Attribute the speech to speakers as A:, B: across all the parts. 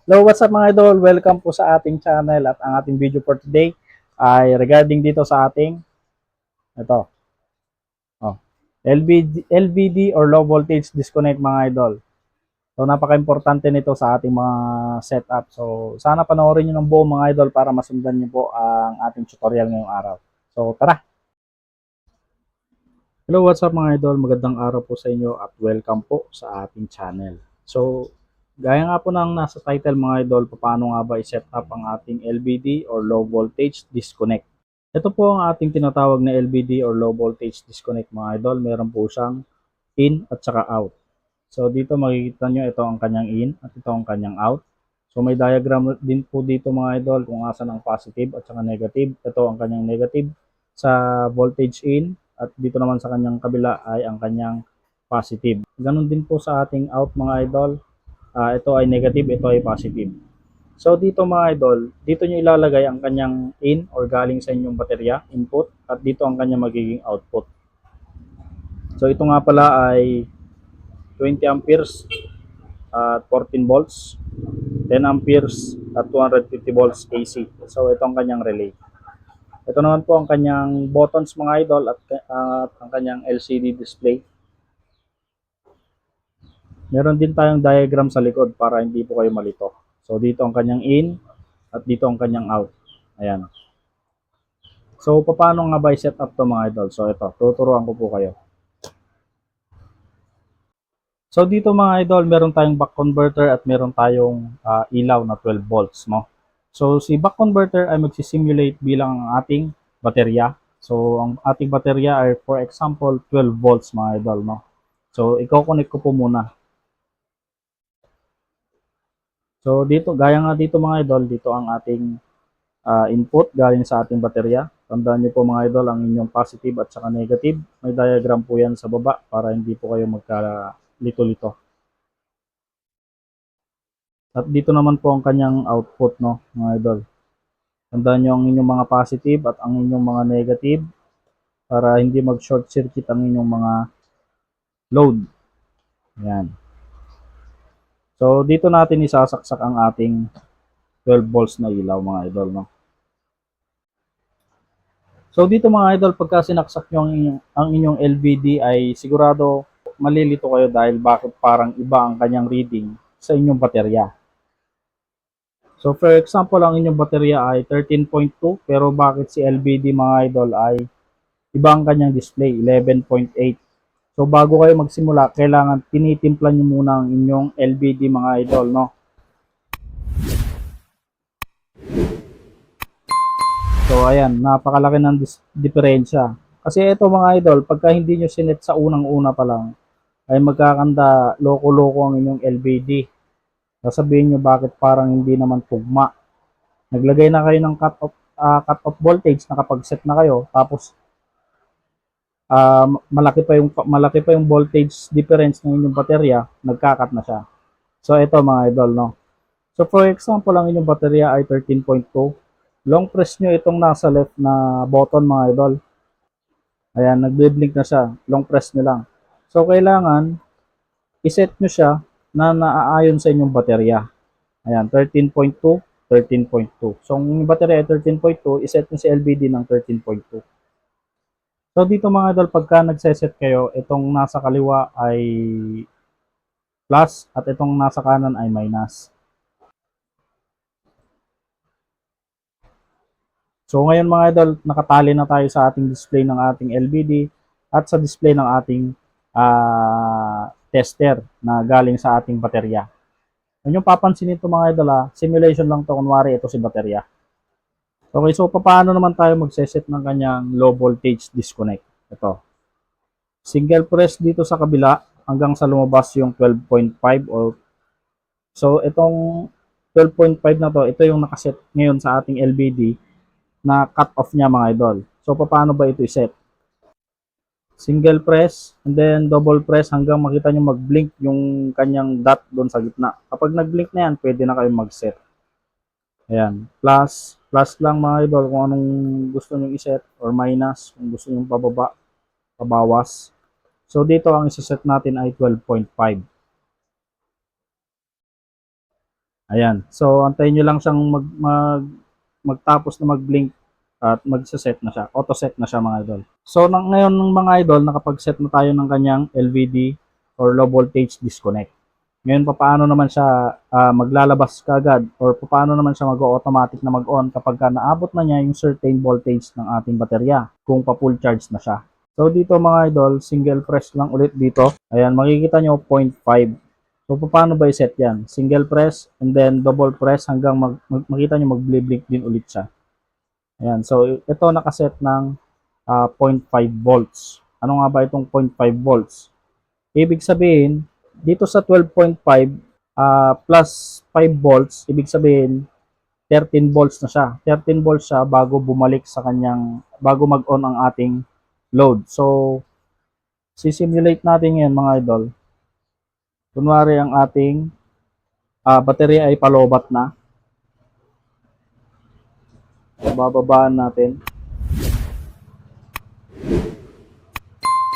A: Hello, what's up mga idol? Welcome po sa ating channel at ang ating video for today ay regarding dito sa ating ito, oh, LVD or low voltage disconnect mga idol. So napaka-importante nito sa ating mga setup. So sana panoorin niyo ng buo mga idol para masundan niyo po ang ating tutorial ngayong araw. So tara! Hello, what's up mga idol? Magandang araw po sa inyo at welcome po sa ating channel. So, gaya nga po ng nasa title mga idol, paano nga ba i-set up ang ating LVD or low voltage disconnect. Ito po ang ating tinatawag na LVD or low voltage disconnect mga idol. Meron po siyang in at saka out. So, dito makikita nyo ito ang kanyang in at ito ang kanyang out. So, may diagram din po dito mga idol kung asan ang positive at saka negative. Ito ang kanyang negative sa voltage in at dito naman sa kanyang kabila ay ang kanyang positive. Ganon din po sa ating out mga idol. Ito ay negative, ito ay positive. So dito mga idol, dito nyo ilalagay ang kanyang in or galing sa inyong baterya, input, at dito ang kanyang magiging output. So ito nga pala ay 20 amperes at 14 volts, 10 amperes at 250 volts AC. So ito ang kanyang relay. Ito naman po ang kanyang buttons mga idol at ang kanyang LCD display. Meron din tayong diagram sa likod para hindi po kayo malito. So dito ang kanyang in at dito ang kanyang out. Ayan. So paano nga ba i-set up to mga idol? So ito, tuturuan ko po kayo. So dito mga idol, meron tayong buck converter at meron tayong ilaw na 12 volts, no? So si buck converter ay magsisimulate bilang ang ating baterya. So ang ating baterya ay for example 12 volts mga idol, no? So i-connect ko po muna. So dito, gaya nga dito mga idol, dito ang ating input galing sa ating baterya. Tandaan niyo po mga idol, ang inyong positive at saka negative. May diagram po yan sa baba para hindi po kayo magkalito-lito. At dito naman po ang kanyang output, no, mga idol. Tandaan niyo ang inyong mga positive at ang inyong mga negative para hindi mag-short circuit ang inyong mga load. Ayan. So dito natin isasaksak ang ating 12 volts na ilaw mga idol, no. So dito mga idol, pagka sinaksak nyo ang inyong LVD ay sigurado malilito kayo dahil bakit parang iba ang kanyang reading sa inyong baterya. So for example, ang inyong baterya ay 13.2 pero bakit si LVD mga idol ay iba ang kanyang display, 11.8. So bago kayo magsimula, kailangan tinitimpla nyo muna ang inyong LVD mga idol, no? So ayan, napakalaki ng diferensya. Kasi ito mga idol, pagka hindi nyo sinet sa unang-una pa lang, ay magkakanda loko-loko ang inyong LVD. Sasabihin nyo bakit parang hindi naman tugma. Naglagay na kayo ng cut-off voltage, nakapag-set na kayo, tapos malaki pa yung voltage difference ng inyong baterya, nagkakat na siya. So ito mga idol, no. So for example, ang inyong baterya ay 13.2. Long press nyo itong nasa left na button mga idol. Ayan, nagbe-blink na siya. Long press nyo lang. So kailangan iset nyo siya na naaayon sa inyong baterya. Ayan, 13.2, 13.2. So kung yung baterya ay 13.2, iset nyo si LVD ng 13.2. So dito mga idol, pagka nagseset kayo, itong nasa kaliwa ay plus at itong nasa kanan ay minus. So ngayon mga idol, nakatali na tayo sa ating display ng ating LVD at sa display ng ating tester na galing sa ating baterya. Kung yung papansin nito mga idol, simulation lang to, kunwari ito si baterya. Okay, so paano naman tayo magseset ng kanyang low voltage disconnect? Ito. Single press dito sa kabila hanggang sa lumabas yung 12.5 or so itong 12.5 na to, ito yung nakaset ngayon sa ating LVD na cut off niya mga idol. So paano ba ito i-set? Single press and then double press hanggang makita nyo mag-blink yung kanyang dot doon sa gitna. Kapag nag-blink na yan, pwede na kayo mag-set. Ayan, plus lang mga idol kung anong gusto nyo i-set or minus kung gusto nyo pababa, pabawas. So dito ang isa-set natin ay 12.5. Ayan. So, antayin nyo lang siyang magtapos na mag-blink at magse-set na siya. Auto-set na siya mga idol. So, ngayon ng mga idol, nakapag-set na tayo ng kanyang LVD or low voltage disconnect. Ngayon, paano naman siya maglalabas kagad or paano naman siya mag-automatic na mag-on kapag naabot na niya yung certain voltage ng ating baterya kung pa-full charge na siya. So, dito mga idol, single press lang ulit dito. Ayan, makikita nyo 0.5. So, paano ba i-set yan? Single press and then double press hanggang makita nyo mag-blink din ulit siya. Ayan, so ito nakaset ng 0.5 volts. Ano nga ba itong 0.5 volts? Ibig sabihin, dito sa 12.5 plus 5 volts, ibig sabihin 13 volts na siya. 13 volts siya bago bumalik sa bago mag-on ang ating load. So, sisimulate natin yan mga idol. Kunwari ang ating baterya ay palobat na. Bababaan natin.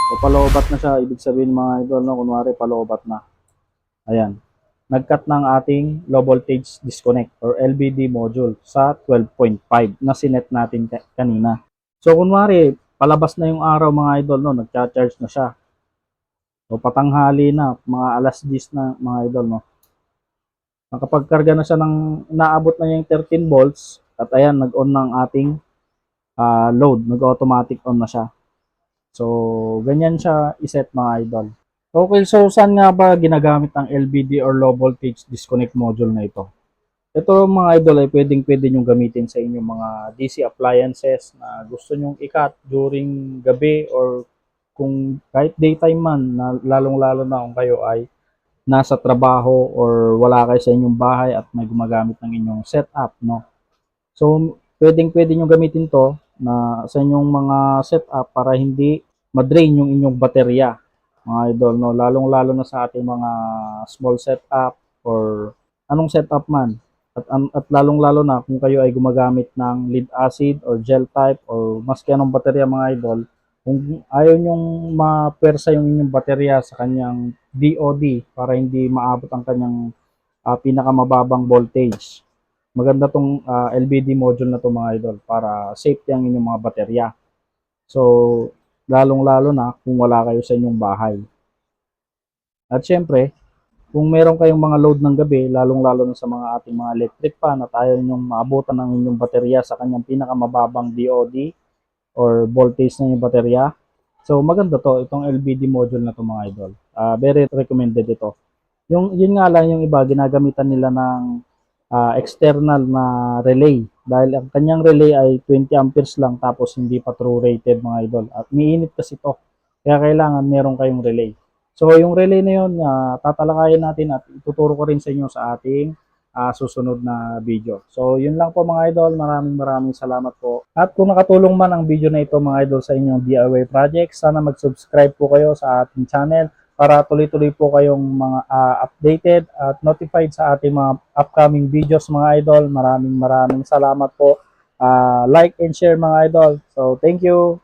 A: So, palobat na siya. Ibig sabihin mga idol, no? Kunwari palobat na. Ayan. Nag-cut ng ating low voltage disconnect or LVD module sa 12.5 na sinet natin kanina. So, kunwari, palabas na yung araw mga idol, no? Nagcha-charge na siya. So, patanghali na, mga alas 10 na mga idol, no? Nakapagkarga na siya naabot na yung 13 volts at ayan, nag-on ng ating load. Nag-automatic on na siya. So, ganyan siya iset mga idol. Okay, so saan nga ba ginagamit ang LVD or low voltage disconnect module na ito? Ito mga idol ay pwedeng-pwede nyong gamitin sa inyong mga DC appliances na gusto nyong i-cut during gabi or kung kahit daytime man, na lalong-lalo na kung kayo ay nasa trabaho or wala kayo sa inyong bahay at may gumagamit ng inyong setup, no? So, pwedeng-pwede nyong gamitin to na sa inyong mga setup para hindi ma-drain yung inyong baterya, mga idol, no? Lalong-lalo na sa ating mga small setup or anong setup man. At lalong-lalo na kung kayo ay gumagamit ng lead acid or gel type or maski anong baterya mga idol, kung ayaw nyong mapersa yung inyong baterya sa kanyang DOD para hindi maabot ang kanyang pinakamababang voltage. Maganda tong LVD module na to mga idol para safety ang inyong mga baterya. So, lalong-lalo na kung wala kayo sa inyong bahay. At syempre, kung meron kayong mga load ng gabi, lalong-lalo na sa mga ating mga electric fan at ayaw nyong maabutan ng inyong baterya sa kanyang pinakamababang DOD or voltage ng inyong baterya. So, maganda to, itong LVD module na to mga idol. Very recommended ito. Yun nga lang yung iba, ginagamitan nila ng external na relay. Dahil ang kanyang relay ay 20 amperes lang tapos hindi pa true rated mga idol. At miinit kasi to. Kaya kailangan meron kayong relay. So yung relay na yun, tatalakayin natin at ituturo ko rin sa inyo sa ating susunod na video. So yun lang po mga idol. Maraming salamat po. At kung nakatulong man ang video na ito mga idol sa inyong DIY project, sana mag-subscribe po kayo sa ating channel para tuloy-tuloy po kayong mga updated at notified sa ating mga upcoming videos mga idol. Maraming salamat po. Like and share mga idol. So thank you.